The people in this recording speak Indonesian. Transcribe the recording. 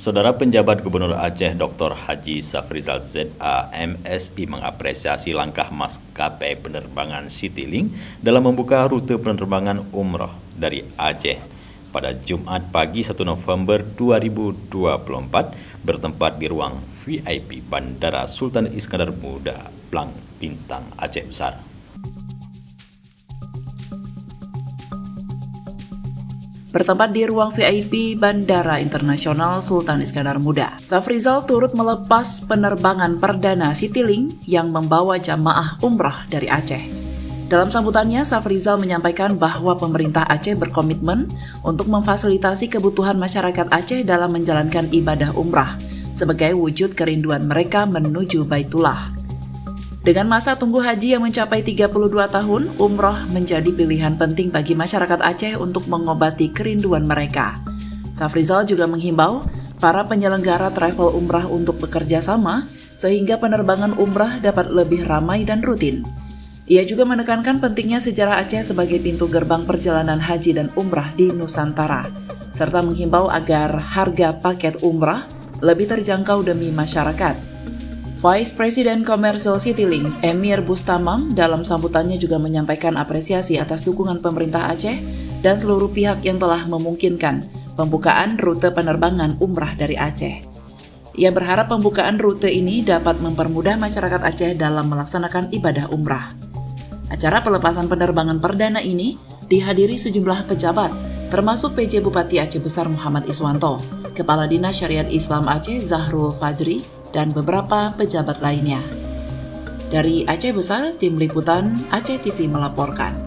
Saudara penjabat Gubernur Aceh Dr. Haji Safrizal ZA MSI mengapresiasi langkah maskapai penerbangan Citylink dalam membuka rute penerbangan umroh dari Aceh pada Jumat pagi 1 November 2024 bertempat di ruang VIP Bandara Sultan Iskandar Muda, Blang Bintang, Aceh Besar. Bertempat di ruang VIP Bandara Internasional Sultan Iskandar Muda, Safrizal turut melepas penerbangan perdana Citylink yang membawa jamaah umrah dari Aceh. Dalam sambutannya, Safrizal menyampaikan bahwa pemerintah Aceh berkomitmen untuk memfasilitasi kebutuhan masyarakat Aceh dalam menjalankan ibadah umrah sebagai wujud kerinduan mereka menuju Baitullah. Dengan masa tunggu haji yang mencapai 32 tahun, umroh menjadi pilihan penting bagi masyarakat Aceh untuk mengobati kerinduan mereka. Safrizal juga menghimbau para penyelenggara travel umrah untuk bekerja sama sehingga penerbangan umrah dapat lebih ramai dan rutin. Ia juga menekankan pentingnya sejarah Aceh sebagai pintu gerbang perjalanan haji dan umrah di Nusantara, serta menghimbau agar harga paket umrah lebih terjangkau demi masyarakat. Vice President Komersil Citylink, Emir Bustamam, dalam sambutannya juga menyampaikan apresiasi atas dukungan pemerintah Aceh dan seluruh pihak yang telah memungkinkan pembukaan rute penerbangan umrah dari Aceh. Ia berharap pembukaan rute ini dapat mempermudah masyarakat Aceh dalam melaksanakan ibadah umrah. Acara pelepasan penerbangan perdana ini dihadiri sejumlah pejabat, termasuk PJ Bupati Aceh Besar Muhammad Iswanto, Kepala Dinas Syariat Islam Aceh Zahrul Fajri, dan beberapa pejabat lainnya. Dari Aceh Besar, Tim Liputan Aceh TV melaporkan.